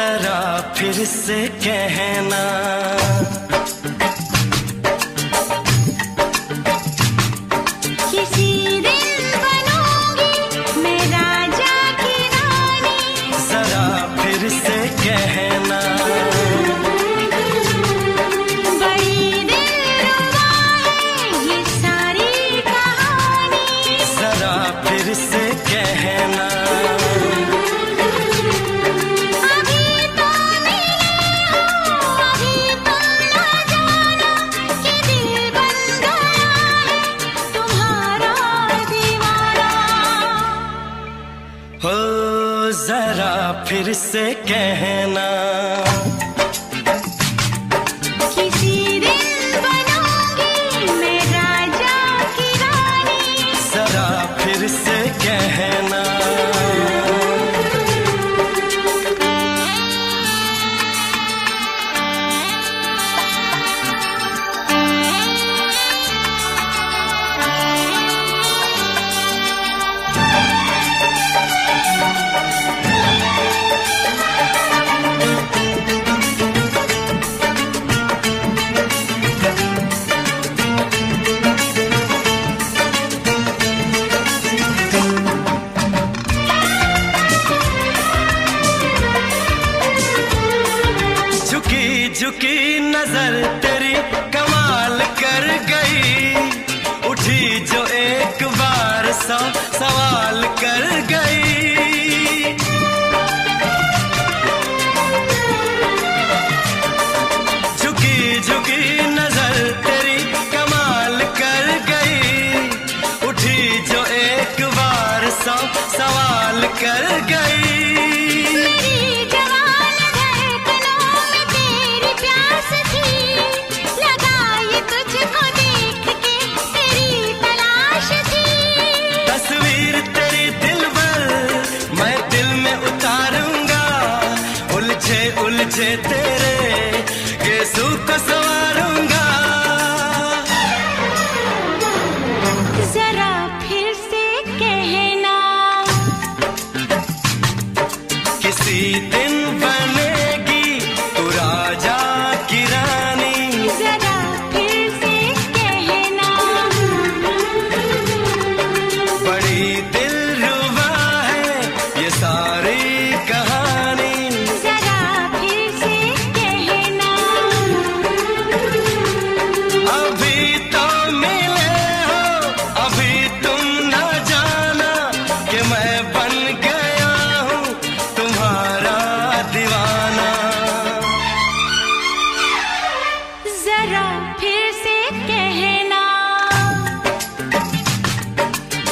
जरा फिर से कहना, किसी दिन बनूंगी मैं राजा की रानी। जरा फिर से कहना, बड़ी दिलरुबा है ये सारी कहानी। जरा फिर से कहना, हो जरा फिर से कहना, किसी दिन बनूंगी मैं राजा की रानी। जरा फिर से कहना, झुकी नजर तेरी कमाल कर गई, उठी जो एक बार 100 सवाल कर गई। झुकी झुकी नजर तेरी कमाल कर गई, उठी जो एक बार 100 सवाल कर गई। उलझे तेरे गेसू को संवारूंगा, जरा फिर से कहना, किसी दिन बनेगी तू राजा की रानी। जरा फिर से कहना, बड़ी दिलरुबा है ये सारी कहानी। अभी तो मिले हो, अभी तुम न जाना कि मैं बन गया हूँ तुम्हारा दीवाना। जरा फिर से कहना,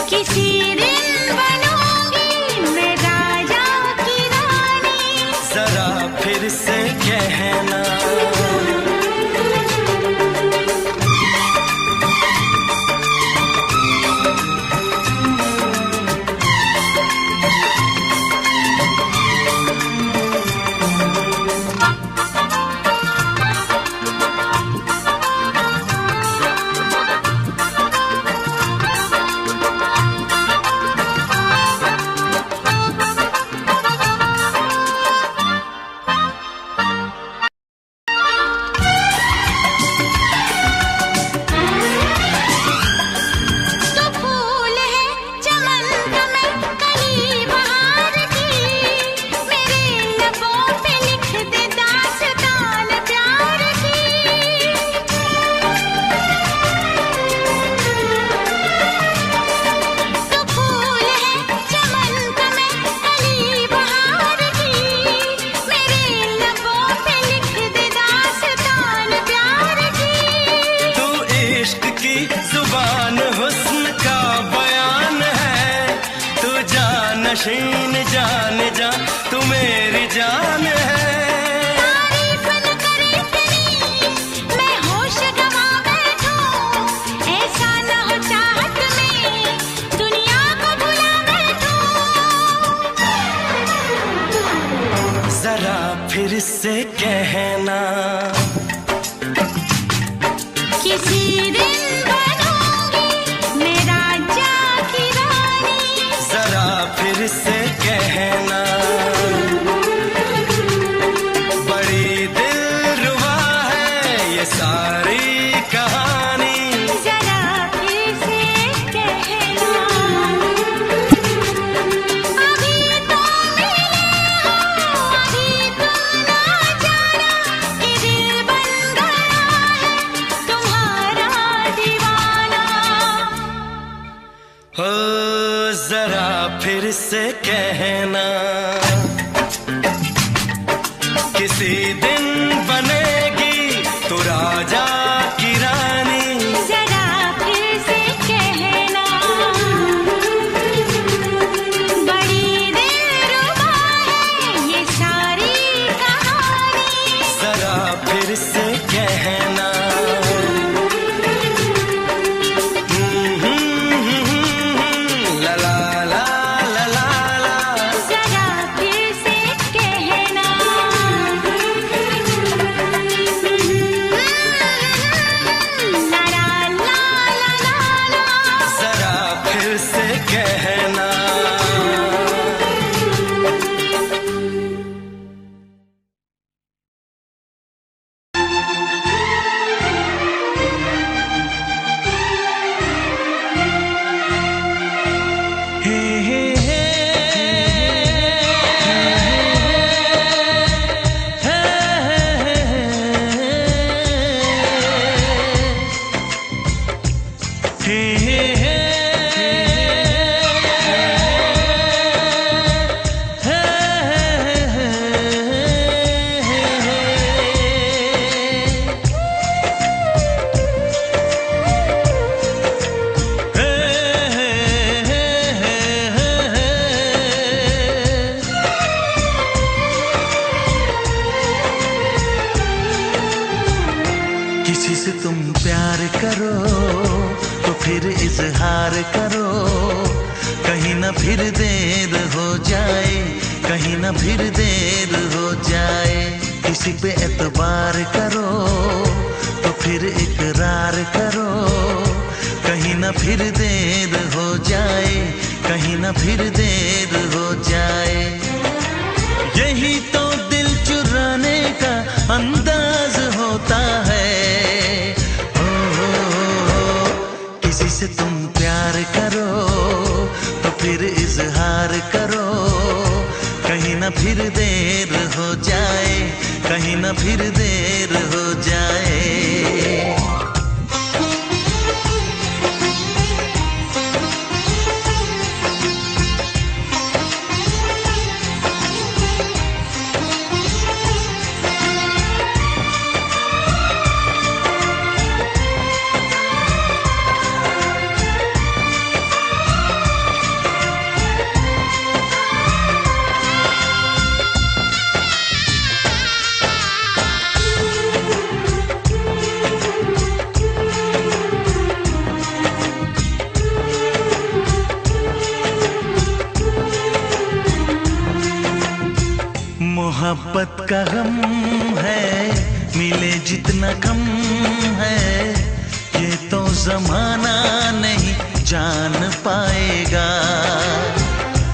किसी दिन बनूंगी मैं राजा की रानी। जरा फिर से कहना, नशीन जान जा तू मेरी जान है। तारीफ न करे तेरी मैं होश गवा बैठूं, ऐसा न हो चाहत में दुनिया को भुला बैठूं। जरा फिर से कहना, किसी दिन बनूंगी मैं राजा की रानी। जरा फिर से कहना, कहना, किसी दिन बनेगी तू राजा की रानी। जरा फिर से कहना, बड़ी दिलरुबा है ये सारी कहानी। जरा फिर से कहना, ला ला ला ला ला ला। जरा फिर से कहना, ला ला ला ला ला। जरा फिर से कहना। हे हे हे किसी से तुम प्यार करो तो फिर इजहार करो, कहीं ना फिर देर हो जाए, कहीं ना फिर देर हो जाए। किसी पे एतबार करो तो फिर इकरार करो, कहीं ना फिर देर हो जाए, कहीं ना फिर देर हो जाए। यही तो दिल चुराने का अंदाज होता है। किसी से तुम प्यार करो तो फिर इजहार करो, कहीं ना फिर देर हो जाए, कहीं ना फिर देर हो जाए। मोहब्बत का गम है, मिले जितना कम है, ये तो जमाना नहीं जान पाएगा।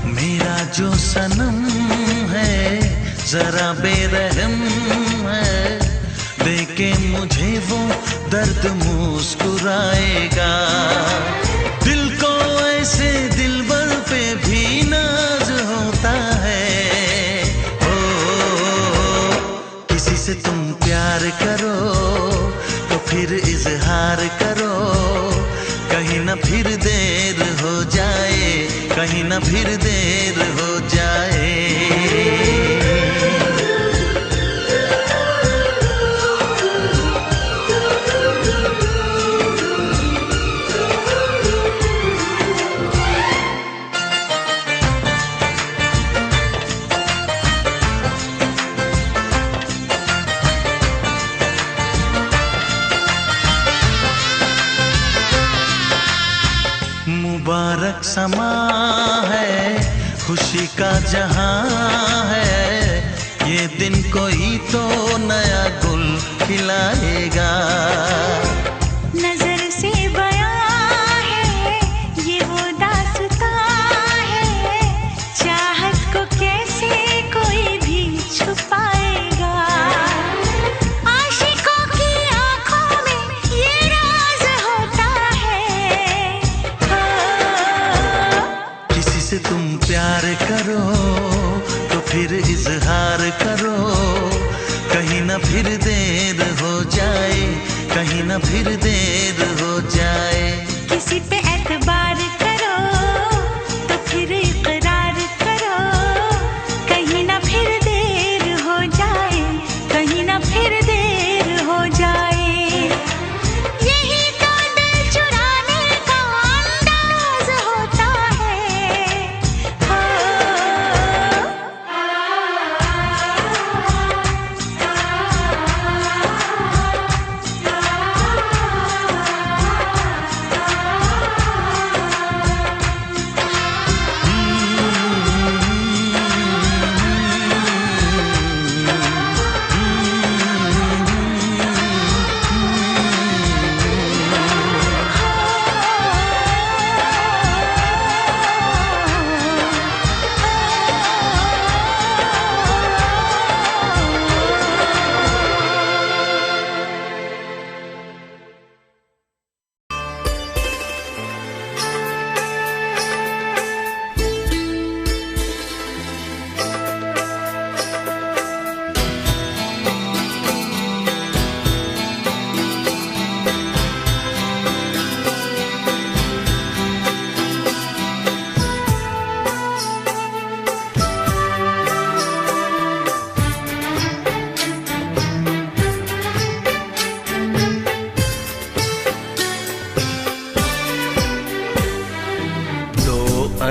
मेरा जो सनम है जरा बेरहम है, देखे मुझे वो दर्द मुस्कुराएगा। दिल को ऐसे दिलबर पे भी नाज होता है। किसी से तुम प्यार करो तो फिर इजहार करो, कहीं ना फिर देर हो जाए, कहीं ना फिर देर हो जाए। मुबारक समा है, खुशी का जहां है, ये दिन कोई तो नया गुल खिलाएगा। नजर से बयां है ये वो दास्तां है, चाहत को कैसे कोई भी छुपाएगा। आशिकों की आंखों में ये राज होता है। किसी से तुम प्यार करो तो फिर इजहार करो, कहीं ना फिर देर हो जाए, कहीं ना फिर देर हो जाए। किसी पे एतबार करो तो फिर इकरार करो,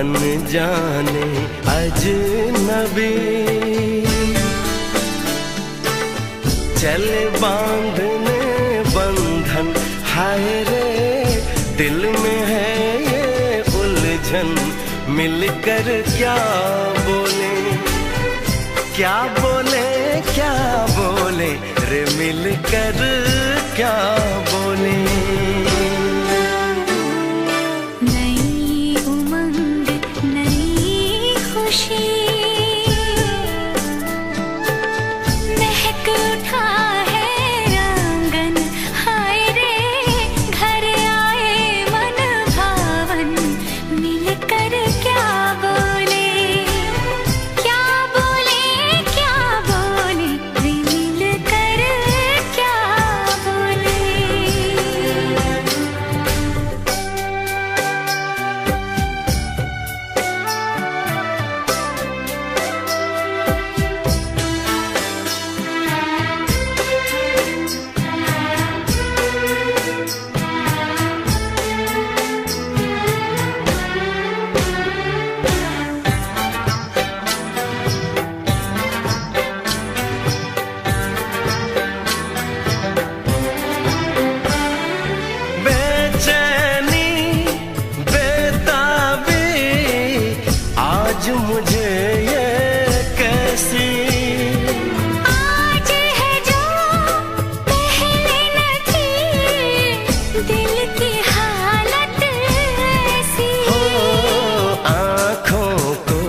अनजाने अजनबी चले बांधने बंधन, हाय रे दिल में है ये उलझन, मिलकर क्या बोले, क्या बोले, क्या बोले रे मिलकर क्या बोले। नई उमंग नई खुशी महक उठा है आंगन, हाय रे घर आए मन भावन, मिलकर क्या बोले, क्या बोले, क्या बोले रे मिलकर क्या बोले। बेचैनी बेताबी आज मुझे ये कैसी, आज है जो पहले न थी, दिल की हालत ऐसी, हो आँखों को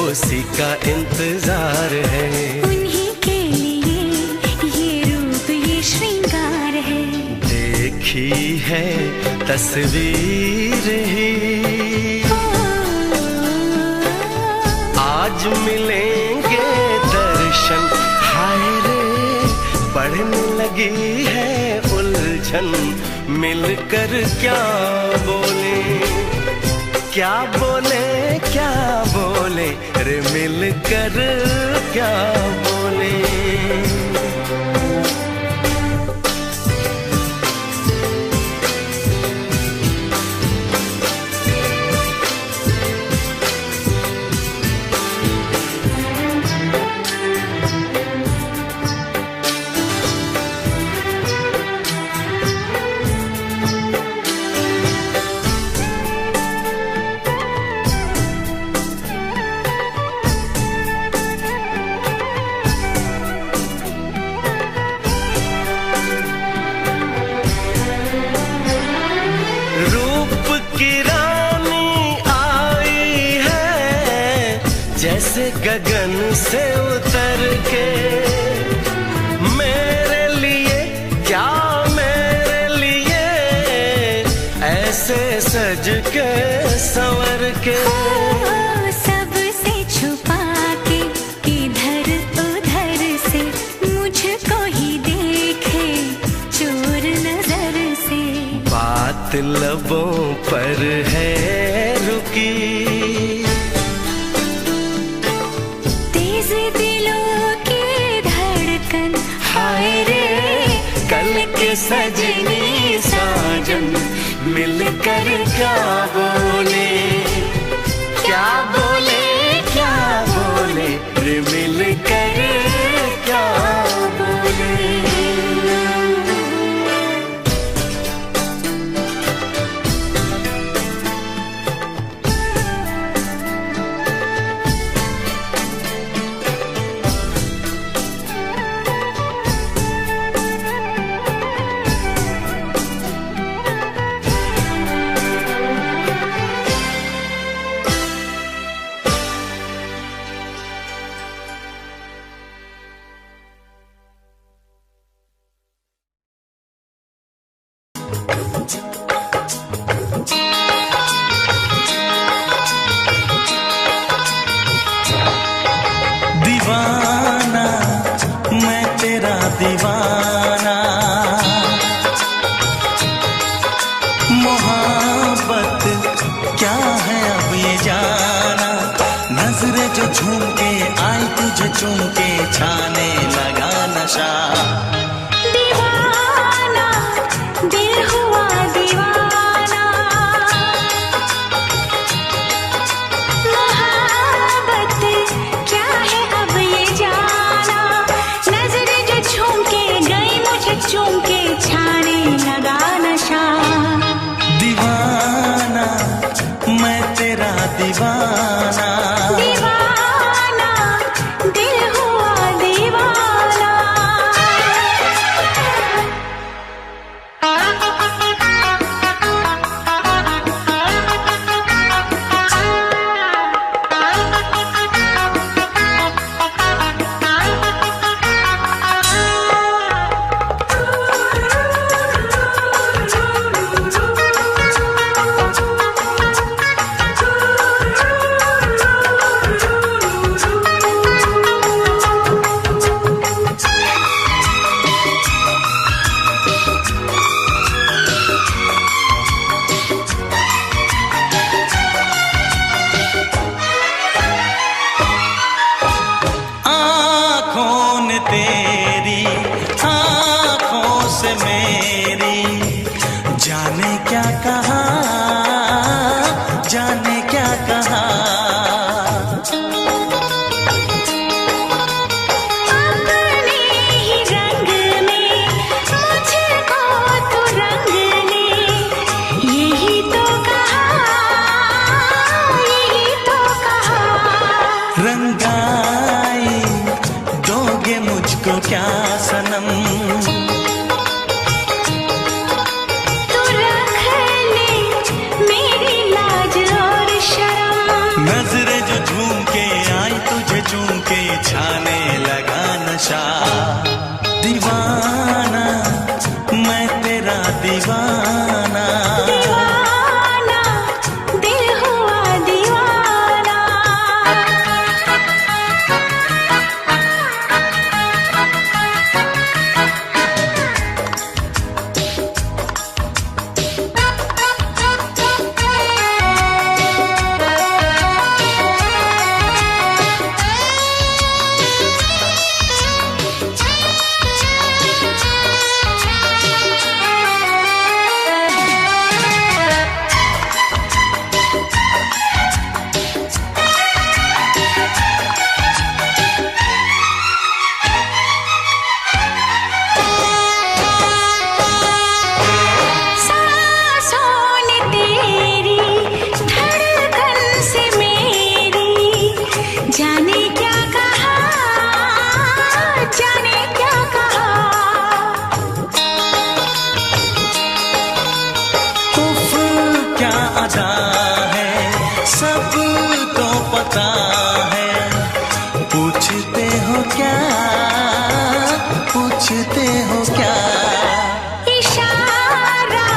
उसी का इंतजार है, उन्हीं के लिए ये रूप ये श्रृंगार है, देखी है तस्वीर ही आज मिलेंगे दर्शन, हाय रे बढ़ने लगी है उलझन, मिलकर क्या बोले, क्या बोले, क्या बोले रे मिलकर क्या बोले। रूप की रानी आई है जैसे गगन से उतर के, मेरे लिए क्या मेरे लिए ऐसे सज के संवर के, सबसे छुपा के इधर उधर से मुझको ही देखे चोर नजर से, बात लबों पर है रुकी, तेज दिलों की धड़कन, हाय रे कल के सजनी साजन, मिलकर क्या बोले, क्या बोले, क्या बोले रे मिलकर क्या बोले। दीवाना मैं तेरा दीवाना, मोहब्बत क्या है अब ये जाना, नजरें जो झूम के आई तुझे चूम के छाने लगा नशा, दीवाना दिल हुआ दीवाना, मुझको क्या सनम, तू रख ले मेरी लाज और शर्म। नजरें जो झूम के आई तुझे चूम के छाने लगा नशा। दीवाना मैं तेरा दीवाना, दीवाना दिल हुआ दीवाना। जाने क्या कहा, जाने क्या कहा। उफ क्या अदा है सबको पता है। पूछते हो क्या, पूछते हो क्या, इशारा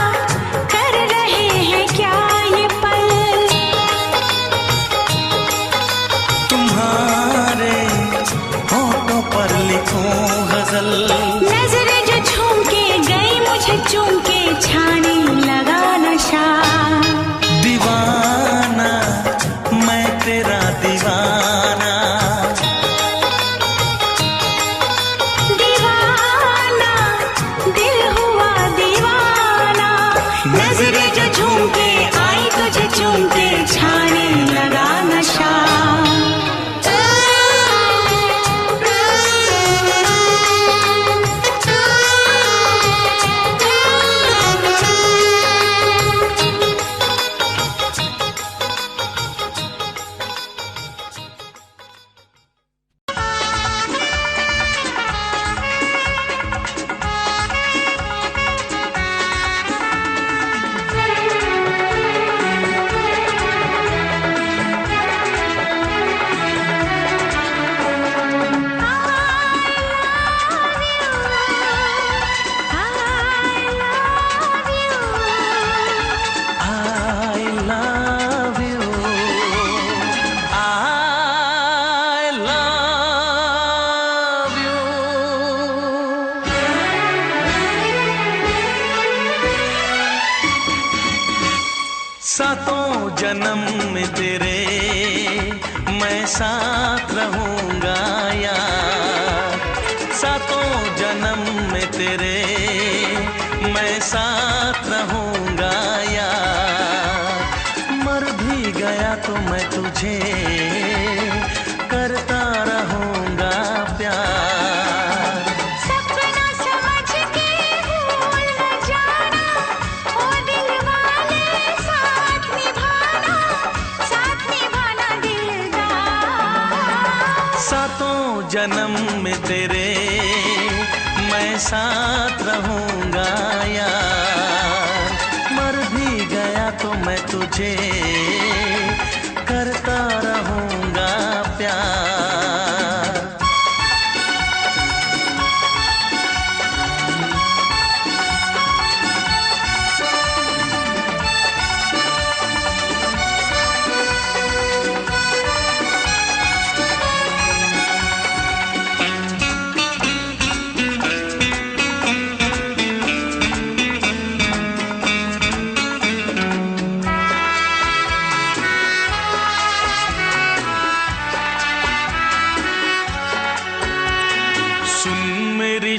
कर रहे हैं क्या ये पल। तुम्हारे होठों पर लिखूं गजल। नजरें जो झूम के गई मुझे चूम के छाने लगा नशा। दीवाना मैं तेरा दीवाना, दीवाना दिल हुआ दीवाना। नजरें जो झूम के आई तुझे चूम के छाने लगा नशा। सातों जन्म में तेरे मैं साथ रहूंगा यार। सातों जन्म में तेरे मैं साथ रहूंगा यार। मर भी गया तो मैं तुझे करता रहूंगा प्यार। सपना समझ के भूल न जाना, ओ दिल वाले साथ निभाना दिलदार। सातों जन्म में तेरे मैं साथ रहूंगा यार। मर भी गया तो मैं तुझे करता रहूंगा प्यार।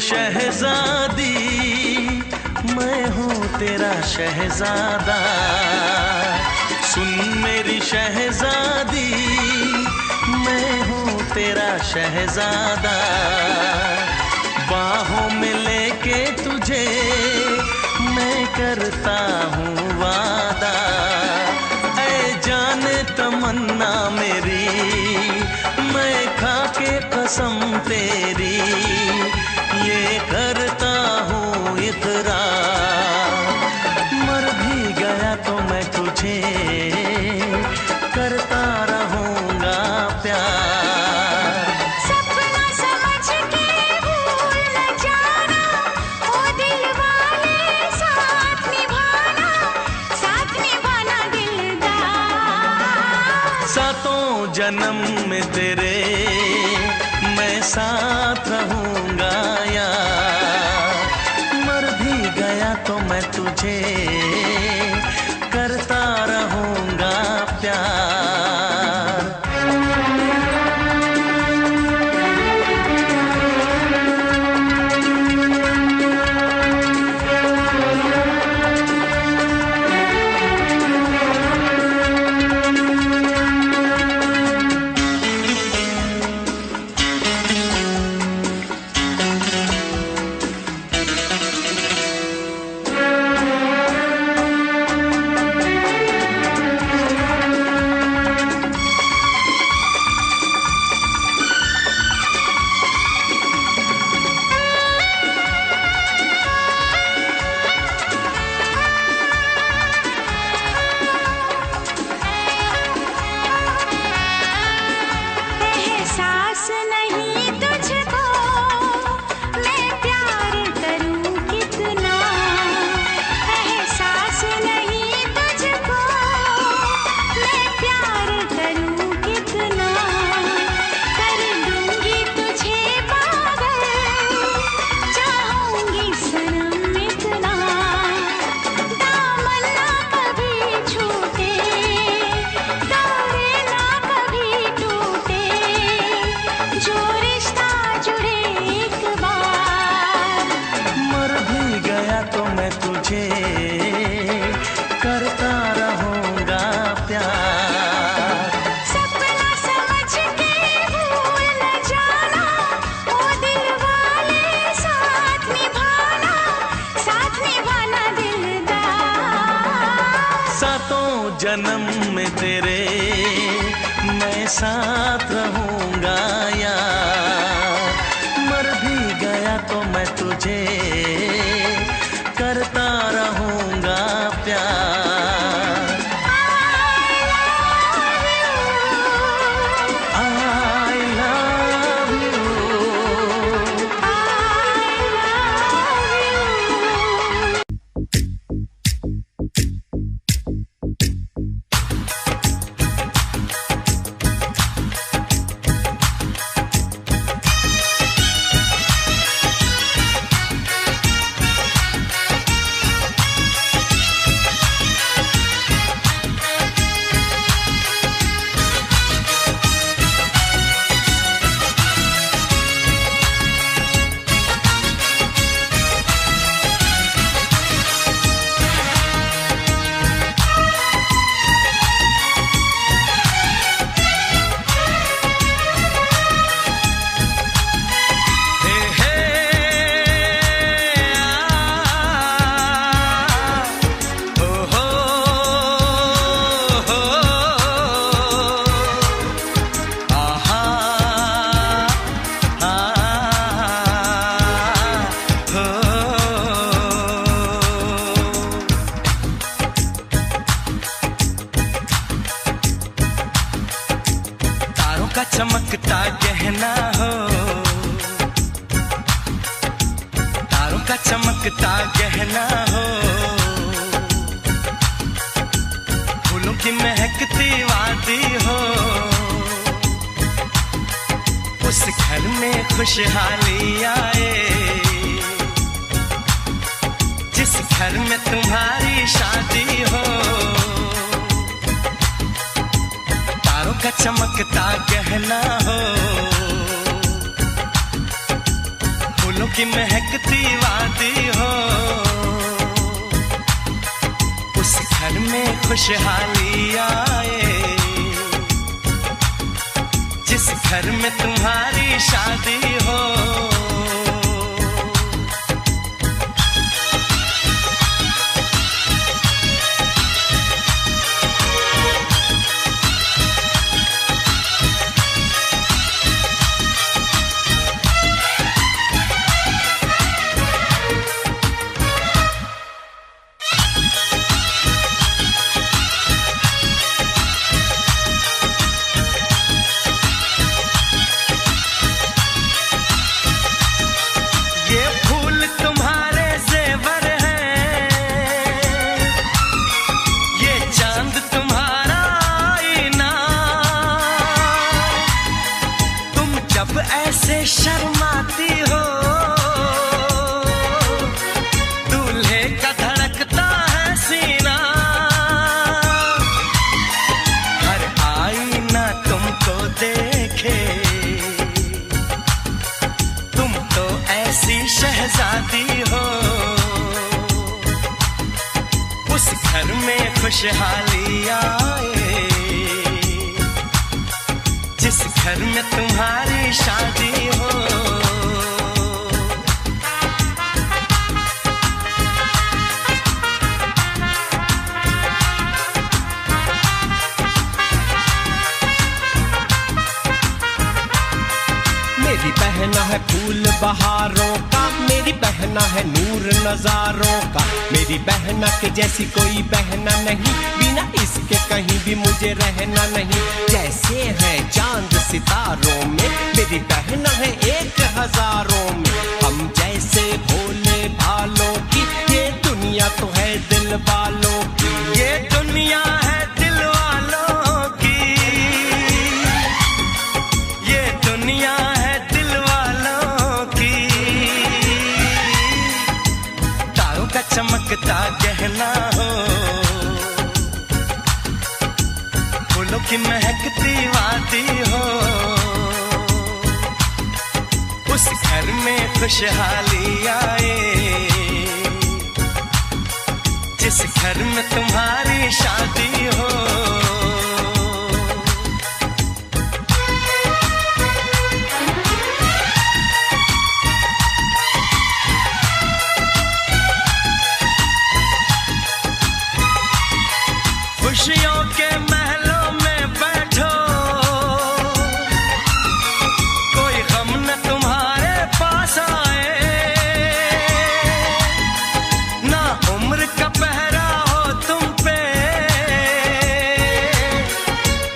शहजादी मैं हूँ तेरा शहजादा। सुन मेरी शहजादी मैं हूँ तेरा शहजादा। बाहों में लेके तुझे मैं करता हूँ वादा। ऐ जाने तमन्ना मेरी मैं खा के कसम तेरी। में तेरे मैं साथ रहूंगा यार। मर भी गया तो मैं तुझे करता रहूंगा प्यार। करता रहूंगा प्यार। सपना समझ के भूल न जाना, ओ दिल वाले साथ निभाना दिलदार। सातों जन्म में तेरे मैं साथ रहूंगा यार। मर भी गया तो मैं तुझे करता रहूंगा प्यार। I love you। का चमकता गहना हो, तारों का चमकता गहना हो, फूलों की महकती वादी हो। उस घर में खुशहाली आए जिस घर में तुम्हारी शादी हो। तारों का चमकता गहना हो, फूलों की महकती वादी हो। उस घर में खुशहाली आए जिस घर में तुम्हारी शादी हो। कैसे शर्माती हो, दूल्हे का धड़कता है सीना, हर आईना तुमको देखे, तुम तो ऐसी शहजादी हो, उस घर में खुशहाली आए जिस घर में तुम्हारी शादी हो। मेरी बहना है फूल बहारों का, मेरी बहना है नूर नजारों का, मेरी बहना के जैसी कोई बहना नहीं, बिना इसके कहीं भी मुझे रहना नहीं। जैसे है चांद सितारों में, मेरी बहना है 1000 में, हम जैसे भोले भालों की, ये दुनिया तो है दिल वालों की, ये दुनिया है दिल वालों की, ये दुनिया है दिल वालों की। तारों का चमकता गहना हो, फूलों की महकती वादी हो, उस घर में खुशहाली आए जिस घर में तुम्हारी शादी हो। खुशियों के महलों में बैठो, कोई गम न तुम्हारे पास आए, ना उम्र का पहरा हो तुम पे,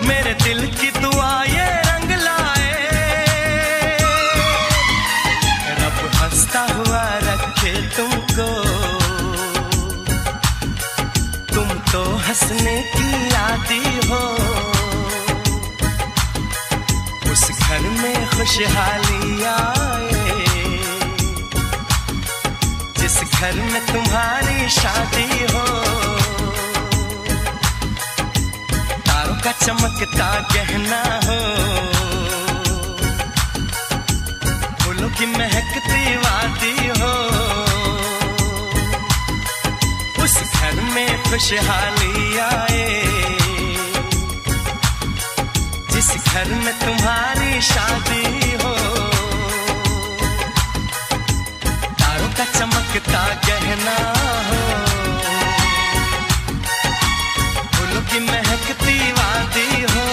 मेरे दिल की दुआ ये रंग लाए, रब हंसता हुआ रखे तुमको, तुम तो हंसने की आदी हो, उस घर में खुशहाली आए जिस घर में तुम्हारी शादी हो। तारों का चमकता गहना हो, फूलों की महकती वादी हो, उस घर में खुशहाली आए जिस घर में तुम्हारी शादी हो। तारों का चमकता गहना हो, फूलों की महकती वादी हो,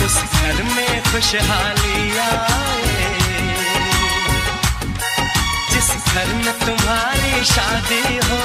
उस घर में खुशहाली आए जिस घर में तुम्हारी शादी हो।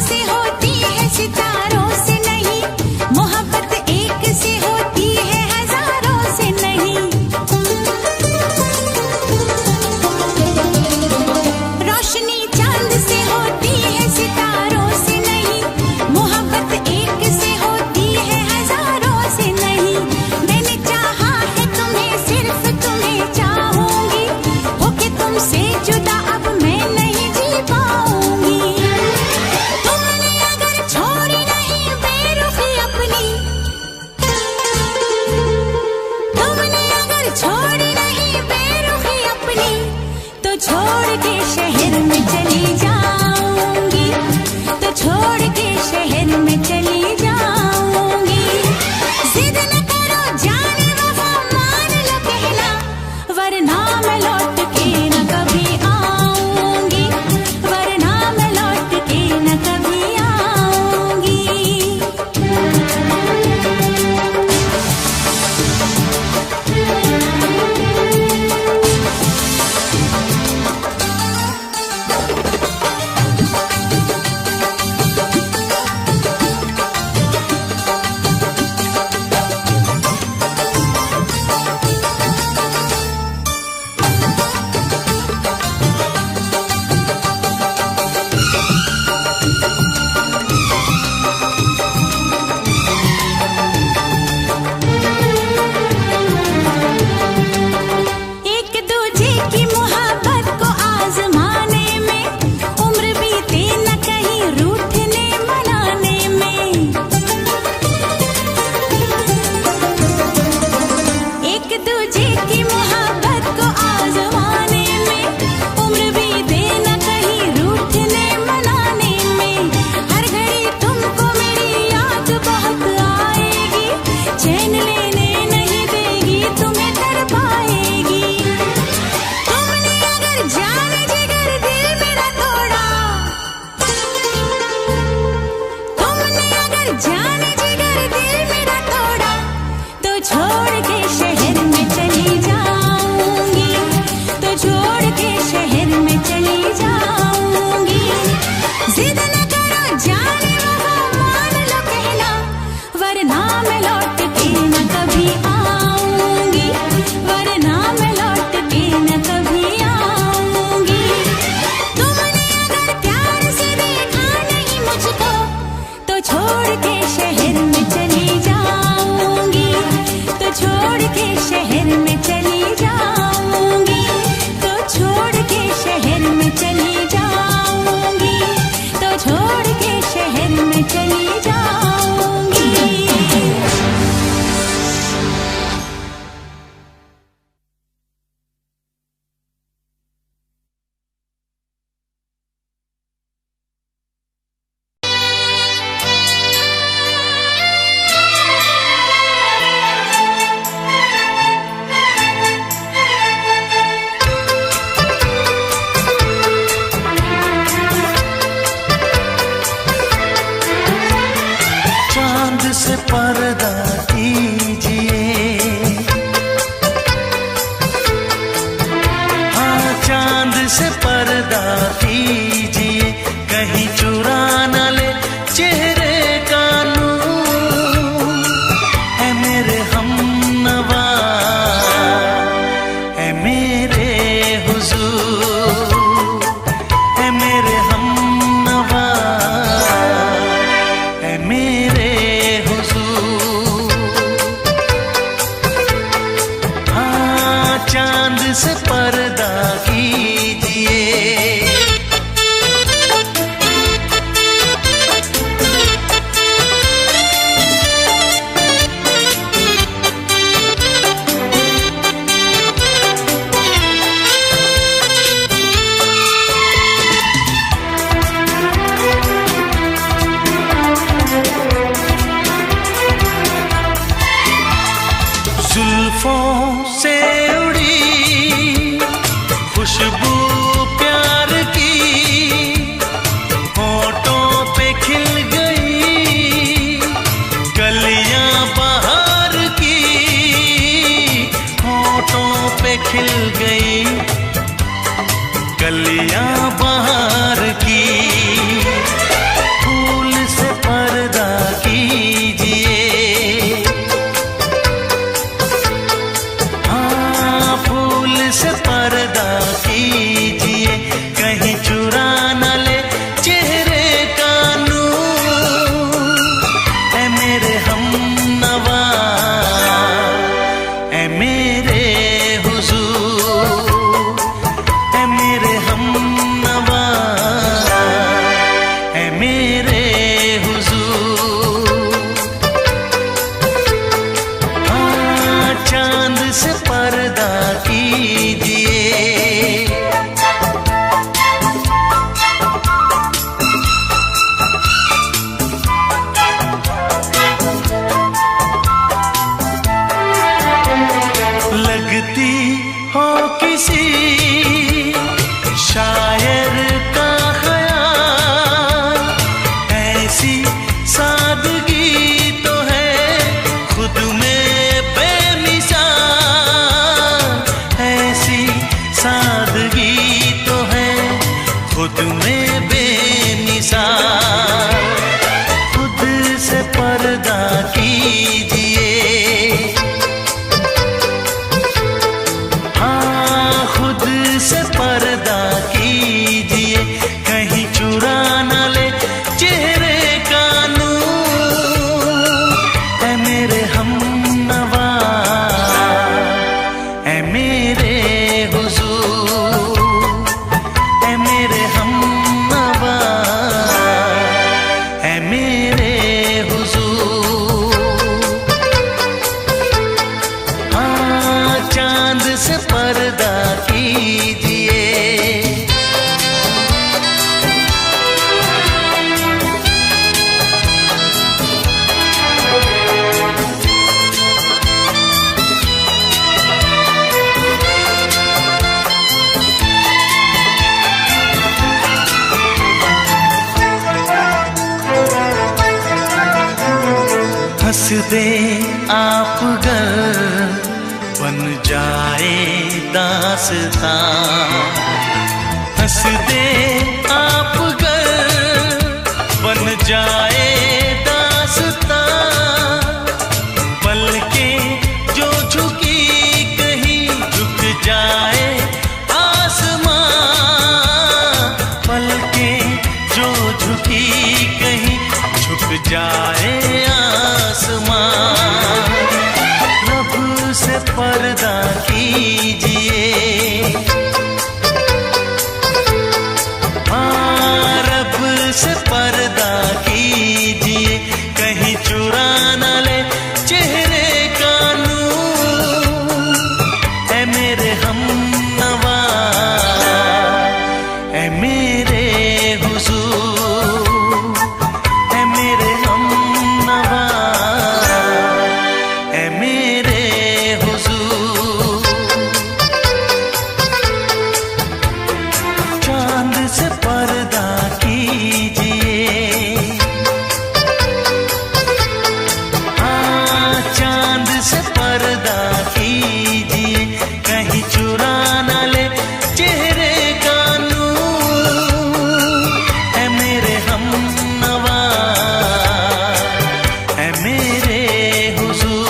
से होती है सितारों से नहीं, मोहब्बत एक से होती है हजारों से नहीं। रोशनी चांद से होती है सितारों से नहीं, मोहब्बत एक से होती है हजारों से नहीं। मैंने चाहा है तुम्हें, सिर्फ तुम्हें चाहूंगी, होके तुमसे जुदा अब मैं नहीं जी पाऊंगी। तुमने अगर छोड़ी नहीं बेरुखी अपनी, तुमने अगर छोड़ी नहीं बेरुखी अपनी, तो छोड़ के शहर में चली जाऊंगी, तो छोड़ के शहर में चली जाऊंगी। जिद न करो जाने वफा, मान लो कहना, वरना मैं लौट के न कभी आऊंगी, वरना मैं लौट के न कभी आऊंगी। एक दूजे की मोहब्बत को आजमाने में, उम्र बीते न कहीं रूठने मनाने में। एक दूजे की मोहब्बत को आजमाने में, उम्र बीते न कहीं रूठने मनाने में। हर घड़ी तुमको मेरी याद बहुत आएगी, चैन लेने नहीं देगी, तुम्हें तड़पाएगी। तुमने अगर जाने जिगर दिल मेरा तोड़ा, तुमने अगर जाने जिगर दिल मेरा तोड़ा, तो छोड़ के शहर में चली जाऊंगी, तो छोड़ के शहर में चली जाऊंगी। जिद न करो जाने वफा, मान लो कहना, वरना मैं लौट के न कभी आऊंगी, वरना मैं लौट के न कभी आऊंगी। तुमने अगर प्यार से देखा नहीं मुझको, तो छोड़ के शहर में चली जाऊंगी, तो छोड़ के शहर में चली जाऊंगी, तो छोड़ के शहर में चली जाऊंगी, तो छोड़ के शहर में चली जाऊंगी। चांद से पर्दा कीजिए, हाँ चांद से पर्दा कीजिए, कहीं चुरा न ले चेहरे का नूर। ऐ मेरे हमनवा, ऐ मेरे हुजूर, ऐ मेरे हमनवा, ऐ मेरे हुजूर। हाँ चांद से पर्दा कीजिए। जुल्फों से उड़ी खुशबू प्यार की, होठों पे खिल गई कलियां बहार की, होठों पे खिल गई कलियां बहार की। कीजिए, कहीं चुरा न ले चेहरे का नूर। ऐ मेरे हमनवा, ऐ मेरे हुजूर, ऐ मेरे हमनवा, ऐ मेरे हुजूर। हाँ, चांद से पर्दा कीजिए, लगती हो किसी शायर का ख्याल, ऐसी सादगी तो है खुद में बेमिसाल, ऐसी सादगी तो है खुद में बेमिसाल। खुद से पर्दा कीजिए, हाँ खुद से पर्दा कीजिए, कहीं चुरा न ले चेहरे का नूर। ऐ मेरे हमनवा, ऐ मेरे हुजूर, ऐ मेरे हमनवा, ऐ मेरे हुजूर। हाँ, चांद से पर्दा कीजिए, हंस दे आप गर बन जाए दास्तां, हंस दे आप गर बन जाए दास्तां। पलकें जो झुकी कहीं झुक जाए आसमां, पलकें जो झुकी कहीं झुक जाए आसमां। रब से पर्दा कीजिए, हाँ रब से पर्दा कीजिए, कहीं चुरा न ले चेहरे का नूर। ऐ मेरे हमनवा, ऐ मेरे हुजूर, ऐ मेरे हमनवा, ऐ मेरे हुजूर। चांद से पर्दा कीजिए, हाँ चांद से पर्दा कीजिए, कहीं चुरा न ले चेहरे का नूर। ऐ मेरे हमनवा, ऐ मेरे हुजूर।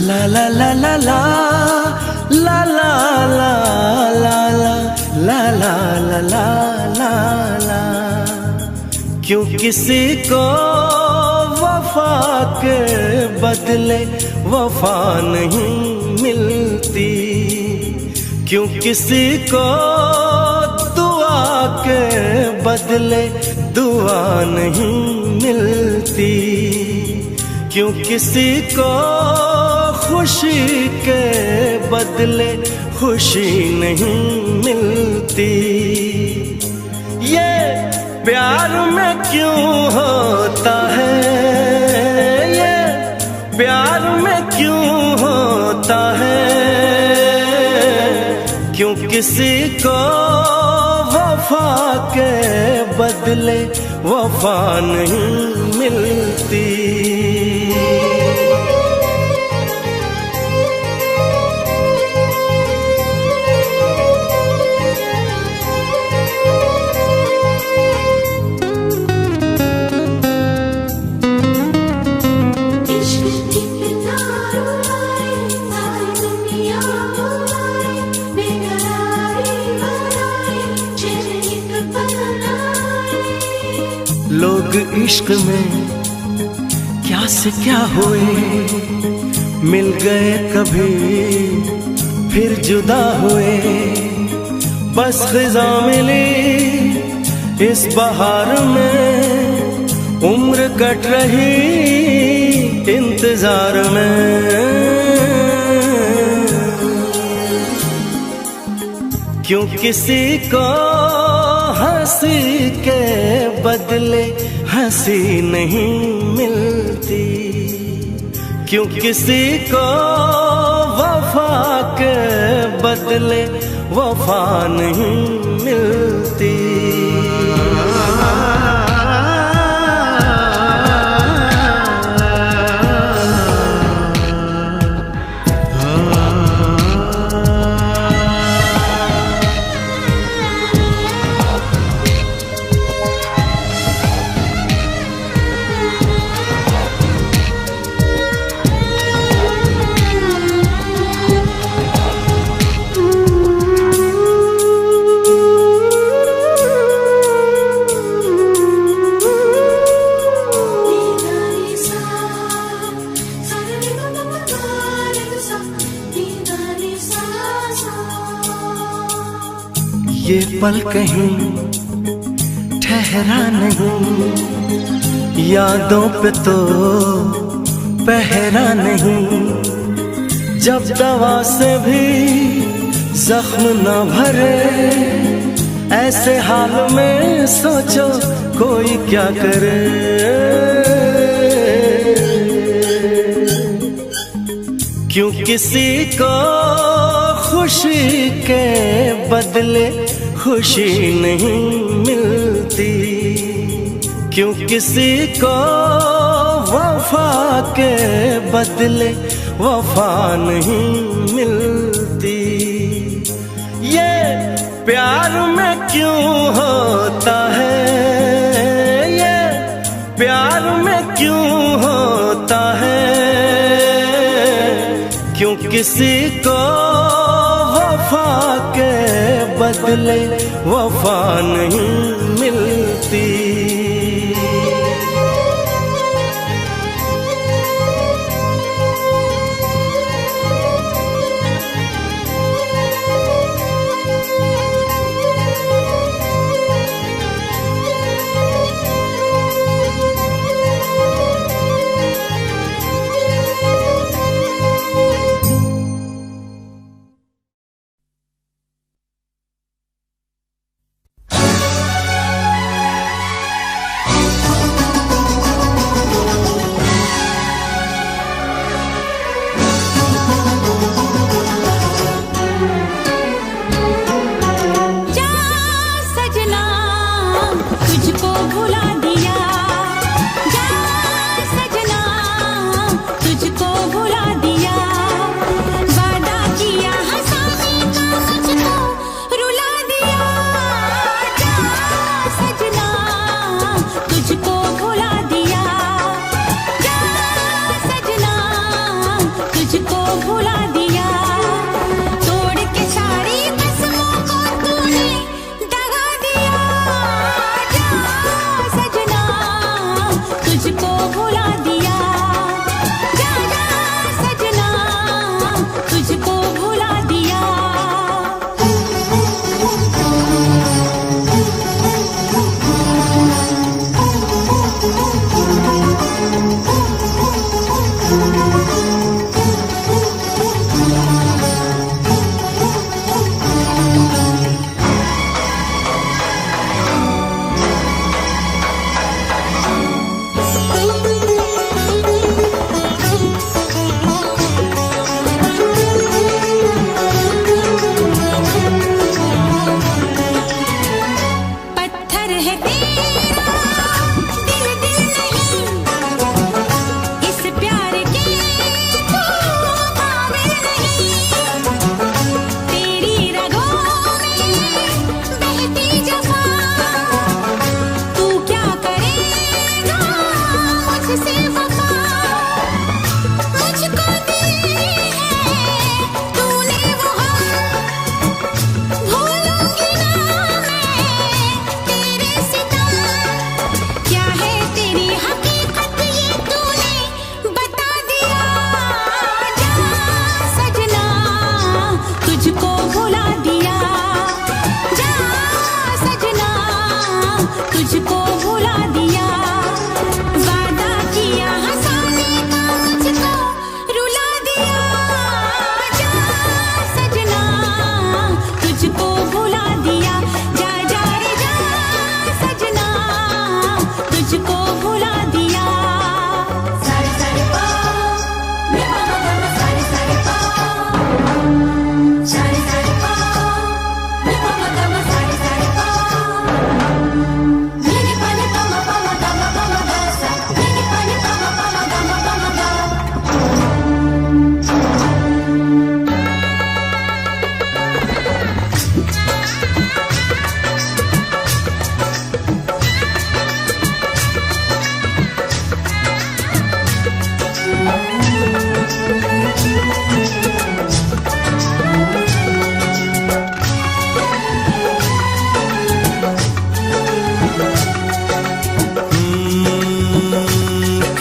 La la la la la la la la la la la la la la la la। क्यों किसी को वफा के बदले वफा नहीं मिलती, क्यों किसी को दुआ के बदले दुआ नहीं मिलती। मिलती, क्यों किसी को खुशी के बदले खुशी नहीं मिलती। ये प्यार में क्यों होता है, ये प्यार में क्यों होता है, क्यों किसी को वफा के बदले वफा नहीं मिलती। लोग इश्क में क्या से क्या हुए, मिल गए कभी फिर जुदा हुए। बस खिज़ा मिली इस बहार में, उम्र कट रही इंतजार में। क्यों किसी को हंसी के बदले हंसी नहीं मिलती, क्यों किसी को वफा के बदले वफा नहीं मिलती। ये पल कहीं ठहरा नहीं, यादों पे तो पहरा नहीं। जब दवा से भी जख्म न भरे, ऐसे हाल में सोचो कोई क्या करे। क्यों किसी को खुशी के बदले खुशी नहीं मिलती, क्यों किसी को वफा के बदले वफा नहीं मिलती। ये प्यार में क्यों होता है, ये प्यार में क्यों होता है, क्यों किसी को वफा के बदले वफा नहीं मिलती।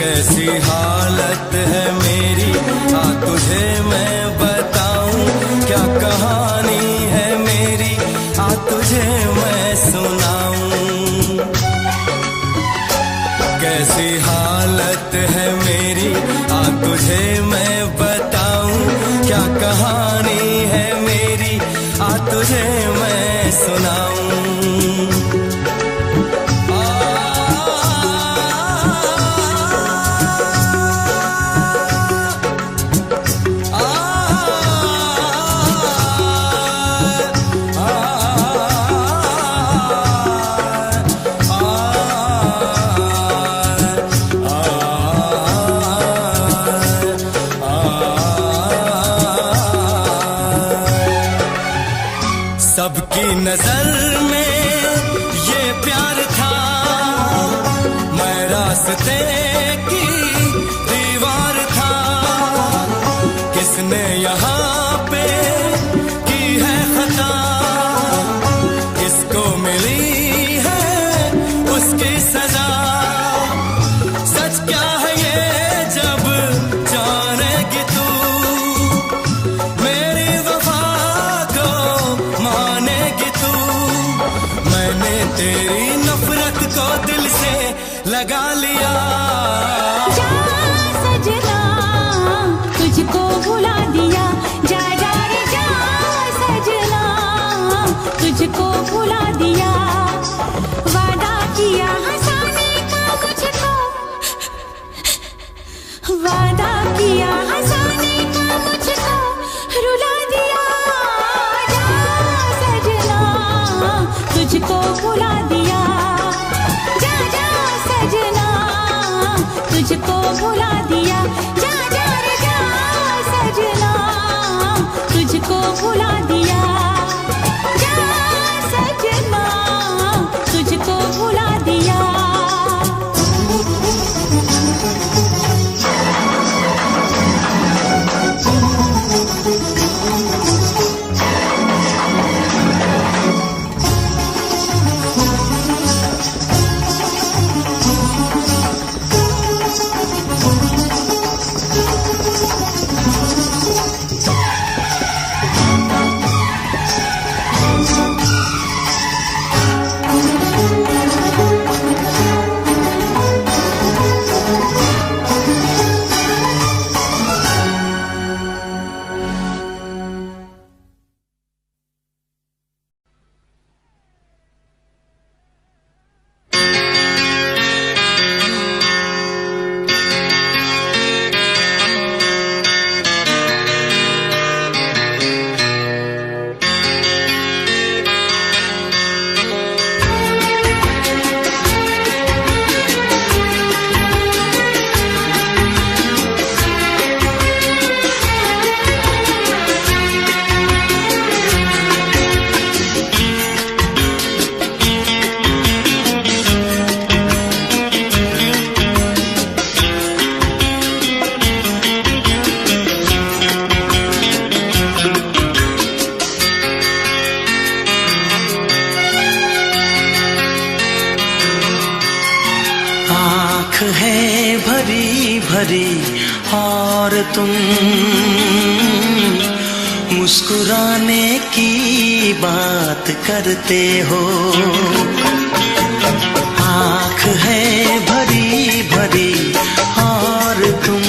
कैसी हालत है मेरी, आ तुझे मैं बताऊं, क्या कहानी है मेरी, आ तुझे मैं सुनाऊं। कैसी हालत है मेरी, आ तुझे मैं बताऊं, क्या कहानी है मेरी, आ तुझे मैं सुनाऊं। सबकी नजर में ये प्यार था, मैं रास्ते की दीवार था, किसने यहाँ पे की है खता, किसको मिली है उसकी सजा। सच क्या है ये जब जानेगी तू, मेरी वफा को मानेगी तू। मैंने तेरी नफरत को दिल से लगा लिया। जा सजना तुझको भुला दिया, जा जा रे जा सजना तुझको भुला दिया। वादा किया हंसाने का मुझको, वादा किया हंसाने का मुझको रुला दिया। जा सजना तुझको भुला दिया, जा जा सजना तुझको भुला दिया। जा जा रे जा सजना तुझको भुला दिया, जा सजना तुझको भुला दिया। है भरी भरी और तुम मुस्कुराने की बात करते हो। आँख है भरी भरी और तुम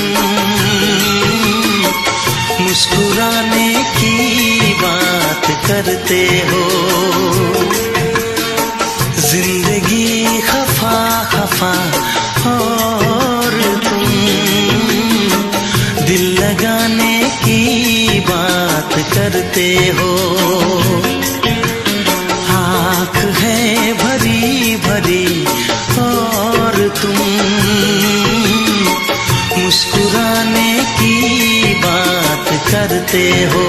मुस्कुराने की बात करते हो। जिंदगी खफा खफा और तुम दिल लगाने की बात करते हो। आँख है भरी भरी और तुम मुस्कुराने की बात करते हो।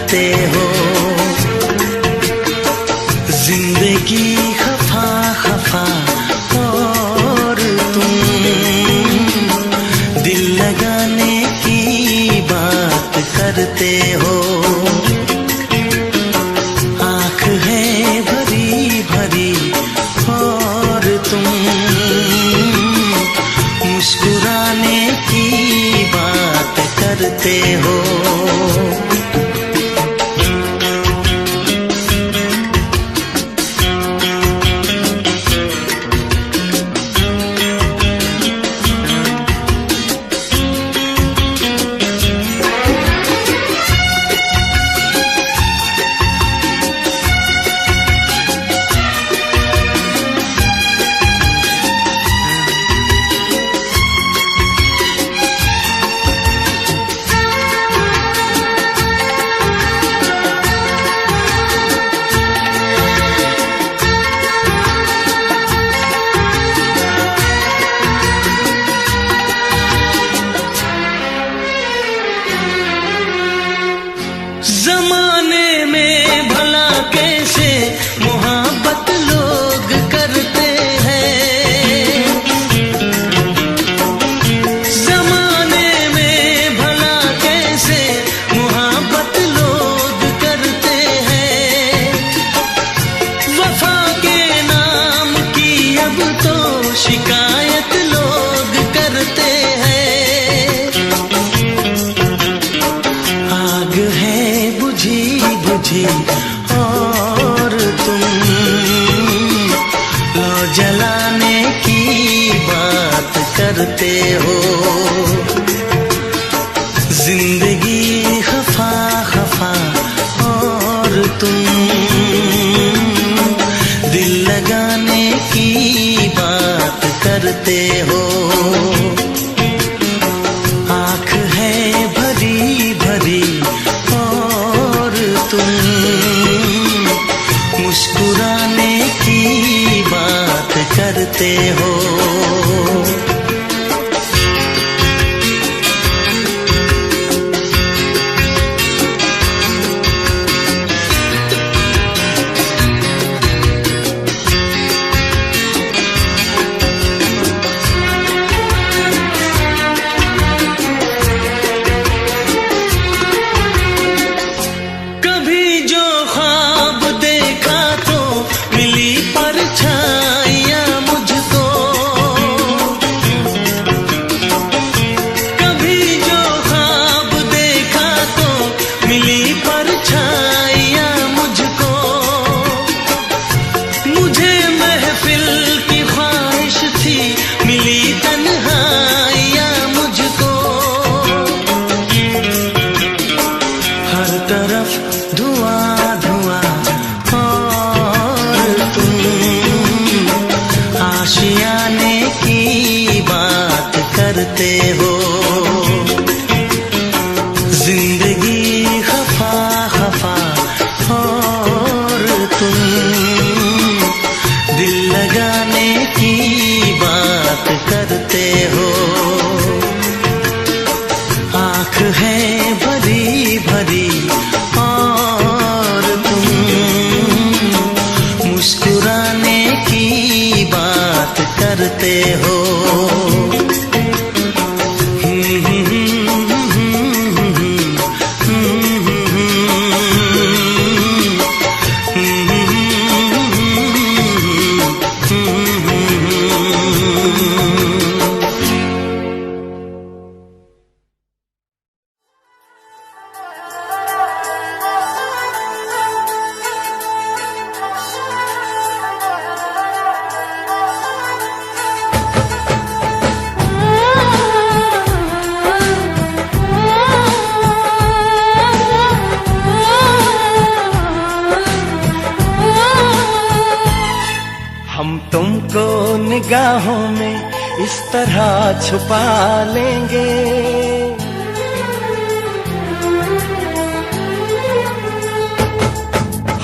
करते हो। जिंदगी खफा खफा और तुम दिल लगाने की बात करते हो। आँख है भरी भरी और तुम मुस्कुराने की बात करते हो। जमाने में भला कैसे मोहब्बत लोग करते हैं। जमाने में भला कैसे मोहब्बत लोग करते हैं। वफा के नाम की अब तो शिकायत लोग करते हैं। आग है बुझी बुझी और तुम लो जलाने की बात करते हो। जिंदगी खफा खफा और तुम दिल लगाने की बात करते हो। आँख है भरी भरी और तुम मुस्कुराने की बात करते हो। कभी जो ख्वाब देखा तो मिली परछाइयाँ मुझको। कभी जो ख्वाब देखा तो मिली परछाइयाँ मुझको। मुझे महफिल की ख्वाहिश थी मिली तन्हाइयाँ मुझको। हर तरफ धुआं धुआं और तुम आशियाने की बात करते हो। जिंदगी खफा खफा और तुम दिल लगाने की बात करते हो। आँख है भरी भरी और तुम मुस्कुराने की बात करते हो। हम तुमको निगाहों में इस तरह छुपा लेंगे,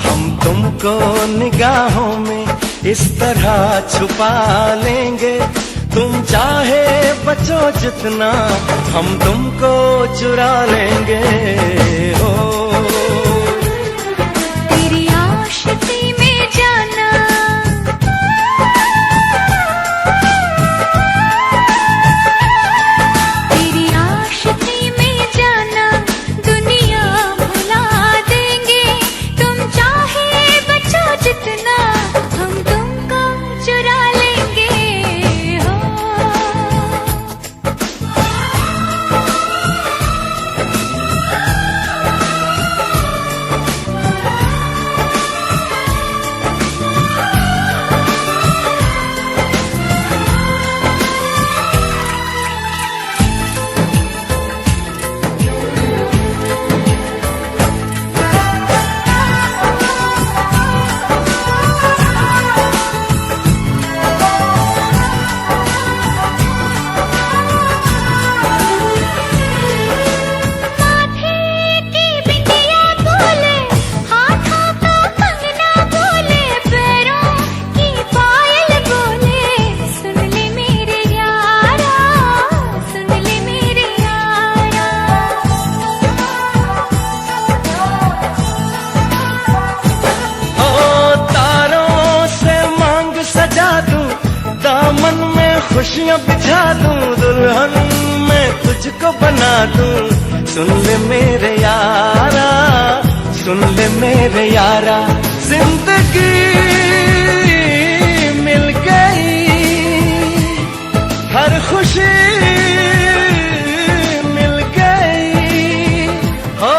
हम तुमको निगाहों में इस तरह छुपा लेंगे। तुम चाहे बचो जितना हम तुमको चुरा लेंगे। हो खुशियाँ बिछा दूं दुल्हन मैं तुझको बना दूं। सुन ले मेरे यारा, सुन ले मेरे यारा, जिंदगी मिल गई, हर खुशी मिल गई, हो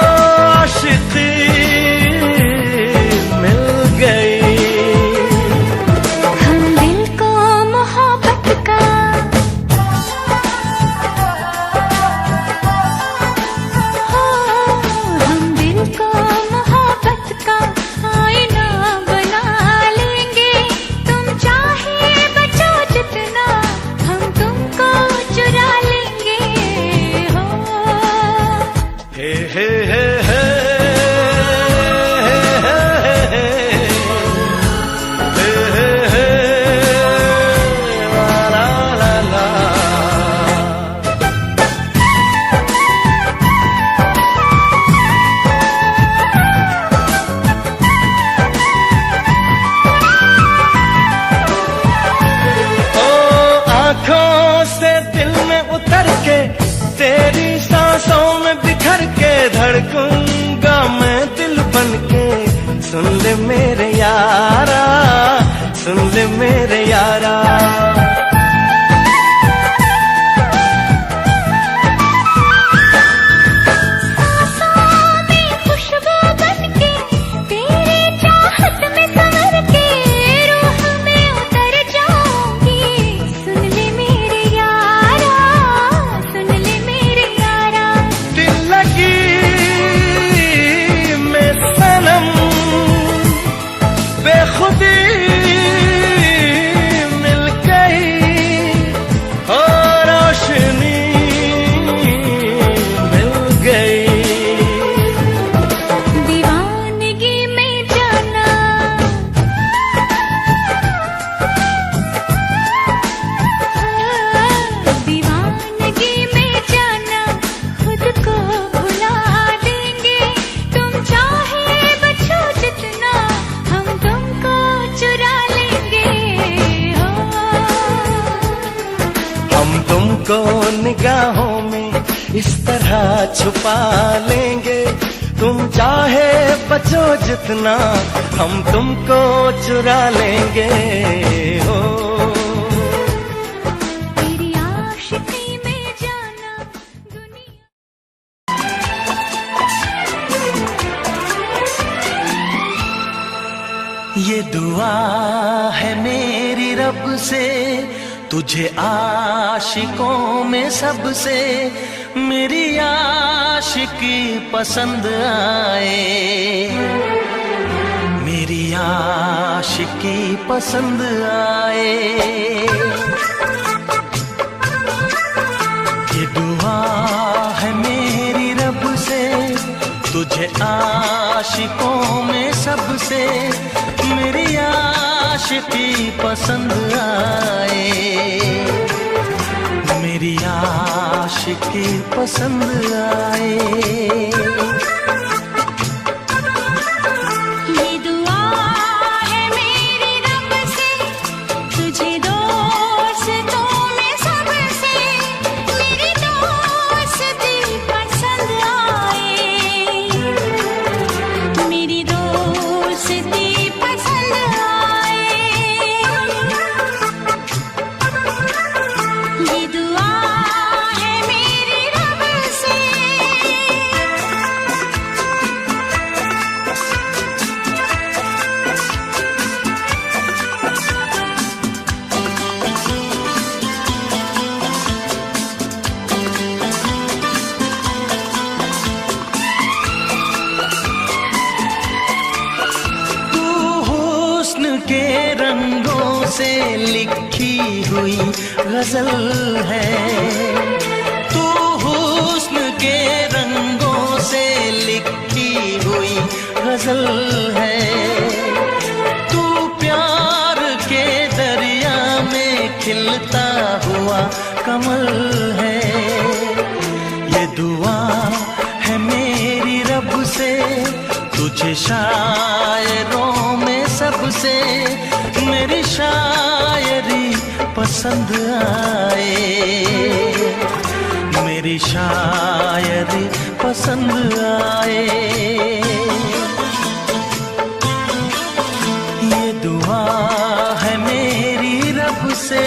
आशिकी मिल गई। हम दिल को मोहब्बत का हम दिल को मोहब्बत का आईना बना लेंगे। तुम चाहे बचो जितना हम तुमको चुरा लेंगे। हो हे हे हे हे तेरी सांसों में बिखर के धड़कूंगा मैं दिल बन के। सुन ले मेरे यारा, सुन ले मेरे यारा, खुदी मिल गई, हो रोशनी मिल गई। दीवानगी में जाना दीवानगी में जाना खुद को भुला देंगे। तुम चाहे बचो जितना हम तुमको चुरा लेंगे। हो हम तुमको निगाहों में इस तरह छुपा लेंगे। तुम चाहे बचो जितना हम तुमको चुरा लेंगे। हो तेरी आशिकी में जाना दुनिया। ये दुआ है मेरी रब से, तुझे आशिकों में सबसे मेरी आशिकी पसंद आए, मेरी आशिकी पसंद आए। ये दुआ है मेरी रब से, तुझे आशिकों में सबसे मेरी आशिकी पसंद आए, मेरी आशिकी पसंद आए। ये दुआ है मेरी रब से, तुझे दोस्तों में सबसे मेरी दोस्ती पसंद आए, मेरी दोस्ती पसंद आए। ये दुआ है मेरी रब से। तू हुस्न के रंगों से लिखी हुई गजल है, तू हुस्न के रंगों से लिखी हुई गजल है। तू प्यार के दरिया में खिलता हुआ कमल है। ये दुआ है मेरी रब से, तुझे शायरों में सबसे मेरी शायरी पसंद आए, मेरी शायरी पसंद आए। ये दुआ है मेरी रब से,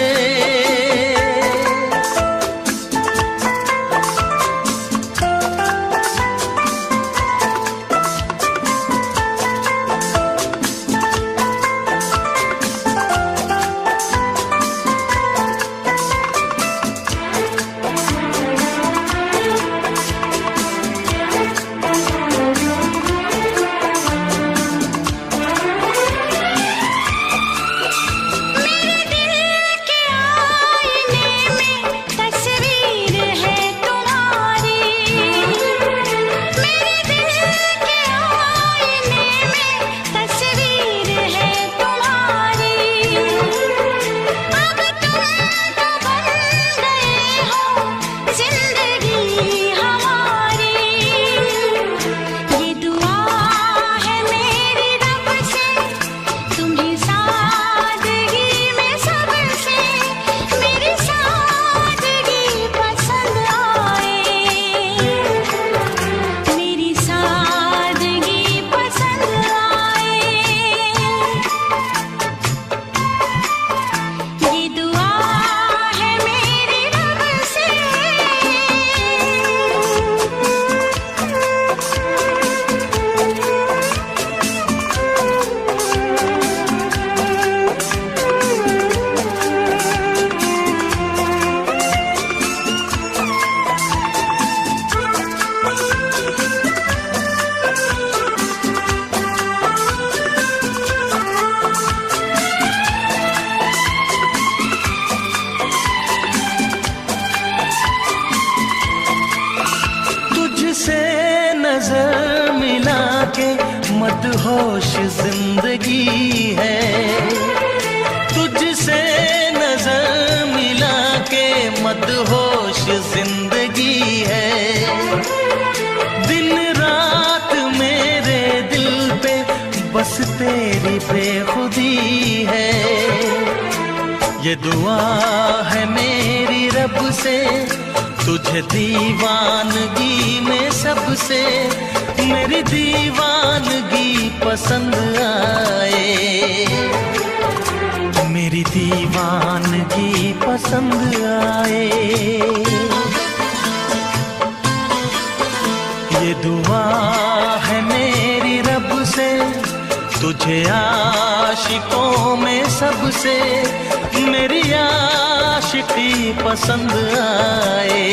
नजर मिला के मदहोश जिंदगी है, तुझसे नजर मिला के मदहोश जिंदगी है। दिन रात मेरे दिल पे बस तेरी बेखुदी है। ये दुआ है मेरी रब से, तुझे दीवानगी में सबसे मेरी दीवानगी पसंद आए, मेरी दीवानगी पसंद आए। ये दुआ है मेरी रब से, तुझे आशिकों में सबसे मेरी आशिकी पसंद आए,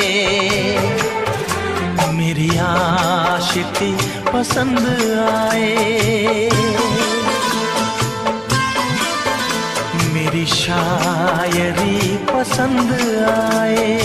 मेरी आशिकी पसंद आए। मेरी शायरी पसंद आए,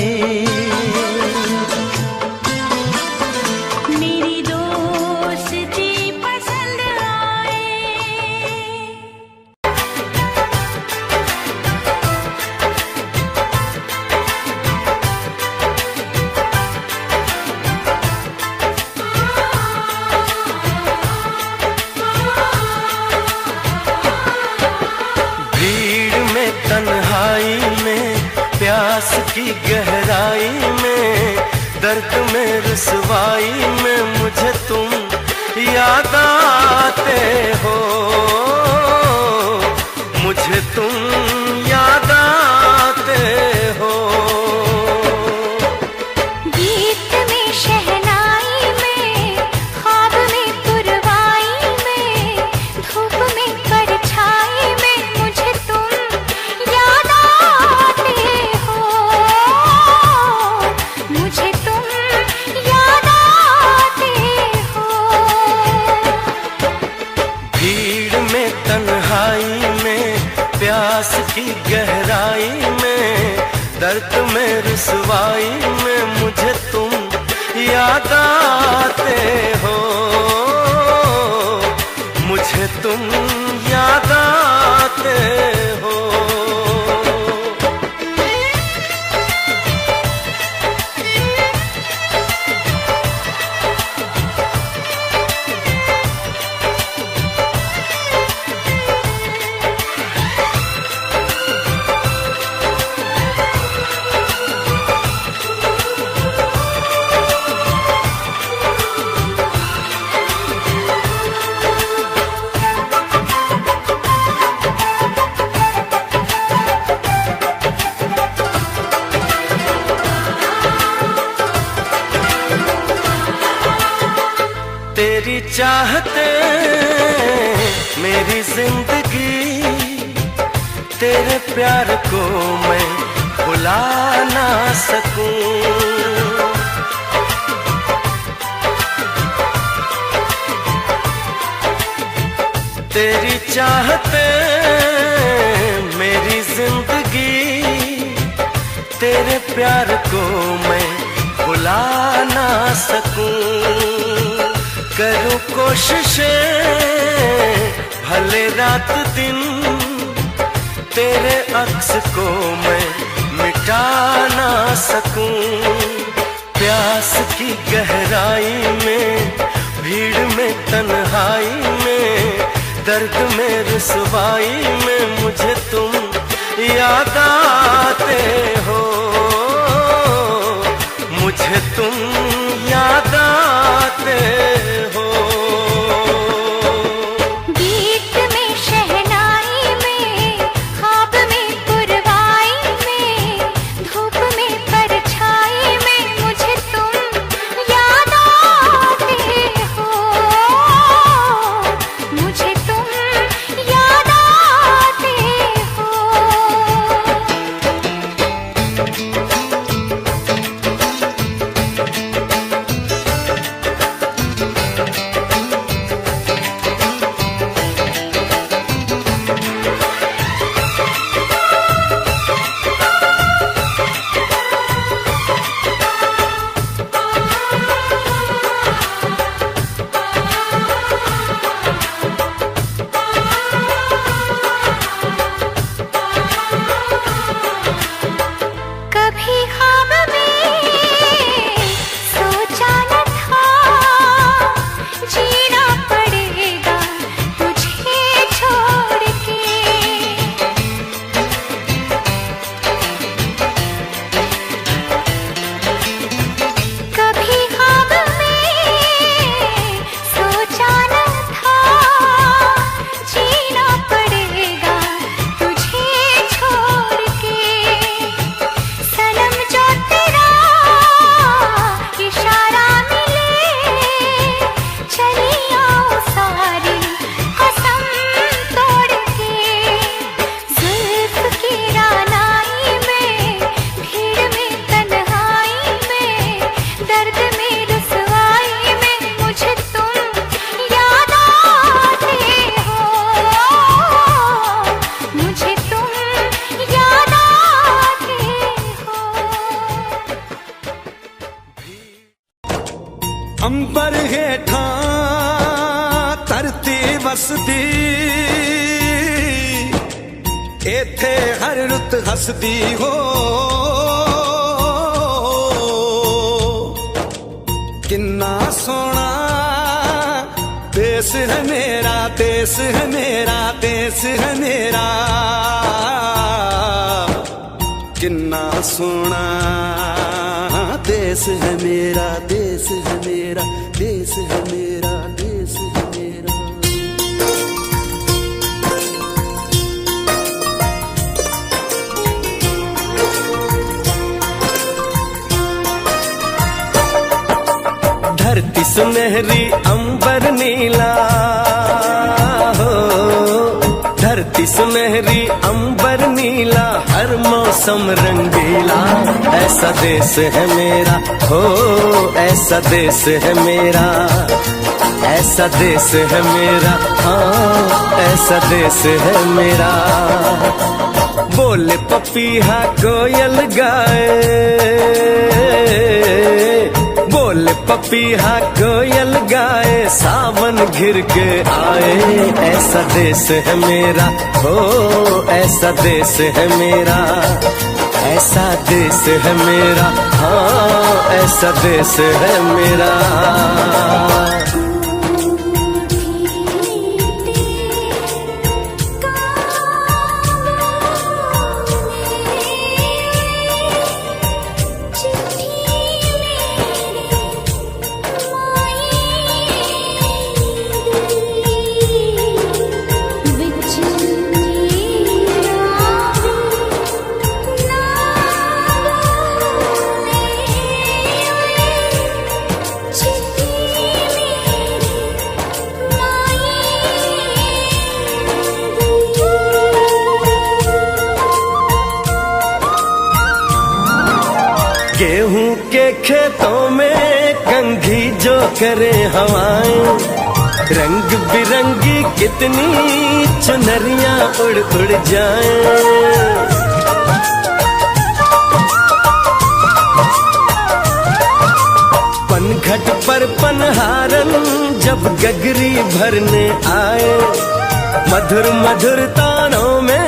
की गहराई में, दर्द में रुसवाई में मुझे तुम याद आते हो, मुझे तुम याद आते हो। गीत में शहनाई में, ख्वाब में पुरवाई में, धूप में परछाई में मुझे तुम याद आते हो, मुझे तुम याद आते हो। भीड़ में तन्हाई में, प्यास की गहराई में, दर्द में रुसवाई में मुझे तुम याद आते हो, मुझे तुम याद आते हो। चाहते मेरी जिंदगी, तेरे प्यार को मैं भुला ना सकूं। तेरी चाहते मेरी जिंदगी, तेरे प्यार को मैं भुला ना सकूं। करूं कोशिशें भले रात दिन, तेरे अक्स को मैं मिटा ना सकूं। प्यास की गहराई में, भीड़ में, तन्हाई में, दर्द में, रुसवाई में मुझे तुम याद आते हो, मुझे तुम याद आते हो। गीत में, शहनाई में, ख्वाब में, पुरवाई में, धूप में, परछाई में मुझे तुम याद आते हो, मुझे तुम याद आते हो। कभी ख्वाब में सोचा न था, जीना पड़ेगा तुझे छोड़ के। कभी ख्वाब में सोचा न था, जीना पड़ेगा तुझे छोड़ के। सनम जो तेरा इशारा मिले, चली आओ सारी कसम तोड़ के। जुल्फ की रानाई में, भीड़ में, तन्हाई में, दर्द में, रुसवाई में मुझे तुम याद आते हो, मुझे तुम याद आते हो। अंबर हेठा धरती वसदी, एथे हर रुत हसदी हो। किन्ना सोना देश है मेरा, देश है मेरा, देश है मेरा। किन्ना सोना देश है मेरा, देश है मेरा, देश है मेरा, देश है मेरा। धरती सुनहरी, अंबर नीला हो। धरती सुनहरी, अंबर नीला, हर मौसम रंगीला। ऐसा देश है मेरा हो, ऐसा देश है मेरा, ऐसा देश है मेरा, हाँ ऐसा देश है मेरा। बोले पपीहा कोयल गाए, बोले पपीहा कोयल गाए, सावन घिर के आए। ऐसा देश है मेरा हो, ऐसा देश है मेरा, ऐसा देश है मेरा, हाँ ऐसा देश है मेरा। चिट्ठी खेतों में कंघी जो करे हवाएं, रंग बिरंगी कितनी चुनरियां उड़ उड़ जाएं। पनघट पर पनहारन जब गगरी भरने आए, मधुर मधुर तानों में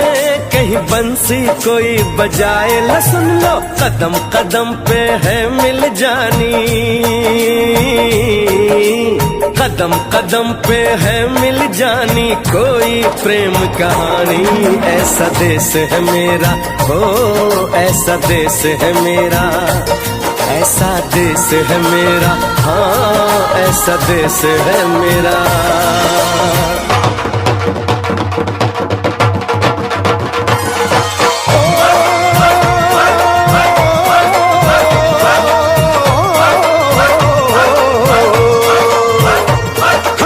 कहीं बंसी कोई बजाए। ला सुन लो कदम कदम पे है मिल जानी, कदम कदम पे है मिल जानी कोई प्रेम कहानी। ऐसा देश है मेरा, हो ऐसा देश है मेरा, ऐसा देश है मेरा, हाँ ऐसा देश है मेरा।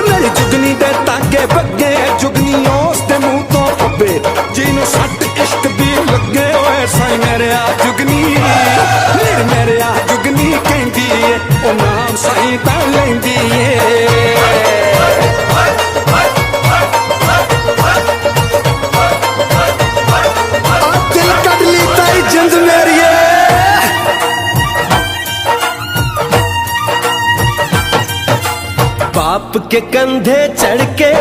मेरी जुगनी दे ताके बगे, जुगनी उस दे मुंह तो पब्बे, जिन्हों सट इश्क दी लगे ओए साईं मेरे आ जुगनी, मेरे आ जुगनी कहंदी ए ओ नाम साईं तां लैंदी ए। दिल कट ली ताई जिंद मेरी बाप के कंधे चढ़ के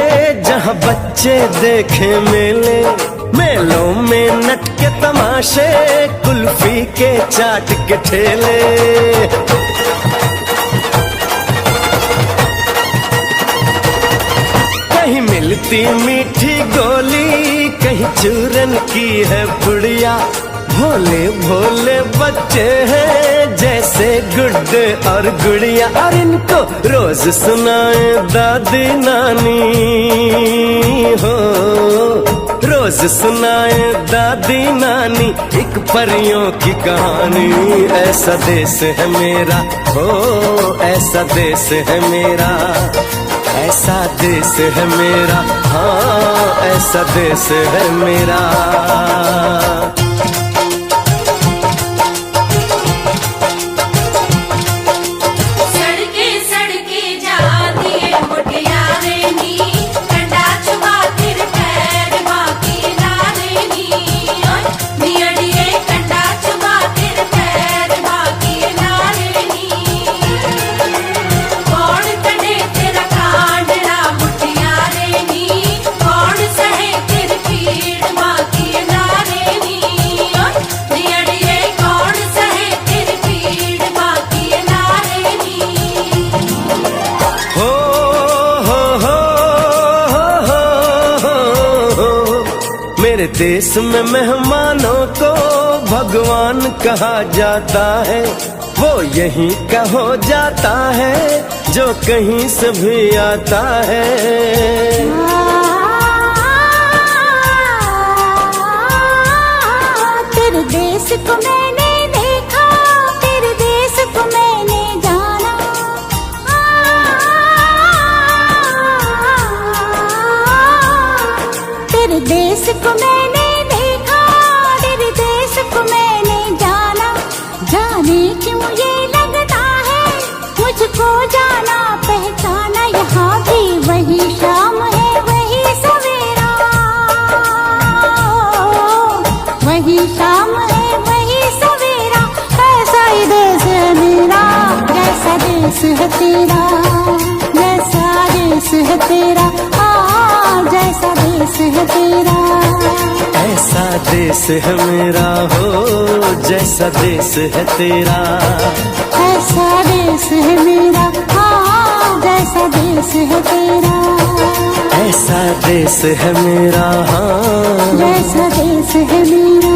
जहाँ बच्चे देखे मेले, मेलों में नट के तमाशे, कुल्फी के चाट के ठेले। कहीं मिलती मीठी गोली, कहीं चूरन की है पुड़िया। भोले भोले बच्चे हैं जैसे गुड्डे और गुड़िया, और इनको रोज सुनाए दादी नानी, हो रोज सुनाए दादी नानी एक परियों की कहानी। ऐसा देश है मेरा, हो ऐसा देश है मेरा, ऐसा देश है मेरा, हाँ ऐसा देश है मेरा। मेरे देश में मेहमानों को भगवान कहा जाता है, वो यहीं का हो जाता है जो कहीं से भी आता है। तेरे देश को मैंने देखा, तेरे देश को मैंने जाना, तेरे देश को मैंने देखा, तेरे देश को मैंने जाना। जाने क्यों ये लगता है मुझको जाना पहचाना, यहाँ भी वही शाम है वही सवेरा, वही शाम है वही सवेरा। ऐसा ही देश है मेरा, जैसा देश है तेरा, जैसा देश है तेरा, जैसा देश है तेरा। ऐसा देश है मेरा, हो जैसा देश है तेरा, ऐसा देश है मेरा, हाँ जैसा देश है तेरा। ऐसा देश है मेरा, हाँ जैसा देश है मेरा।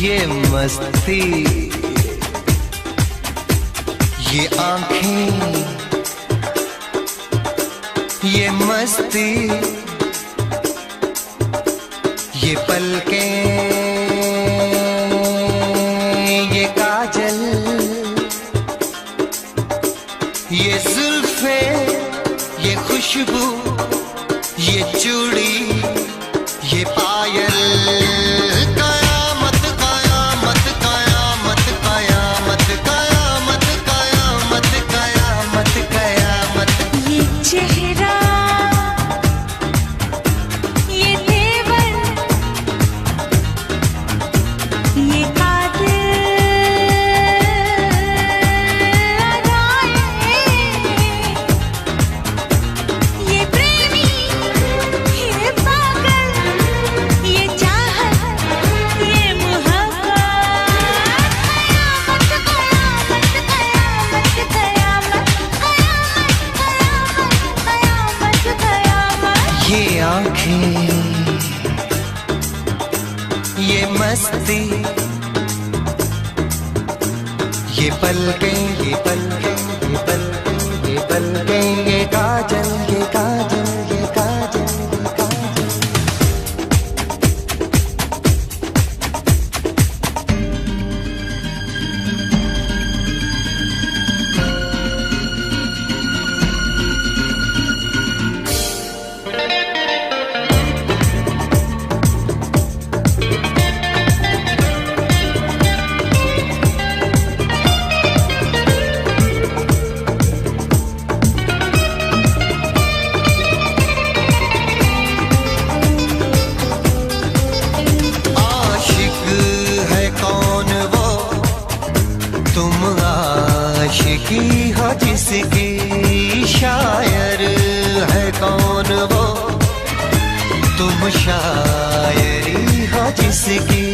ये मस्ती, ये आंखें, ये मस्ती, ये पलकें, ये काजल, ये जुल्फे, ये खुशबू, ये चूड़ी, ये पायल, कयामत कयामत कयामत कयामत कयामत कयामत कयामत कयामत। ये चेहरा, ये तेवर, ये कातिल अदाएं, ये प्रेमी, ये पागल, ये चाहत, ये मोहब्बत, कयामत कयामत कयामत कयामत कयामत कयामत कयामत। ये आंखें, ये मस्ती, ये पलकें, ये पलकें, ये पलकें, ये पलकें, ये काजल, ये काजल, ये काजल, ये काजल। आशिक है कौन वो, तुम आशिकी हो जिसकी, शायर है कौन वो, तुम शायरी हो जिसकी।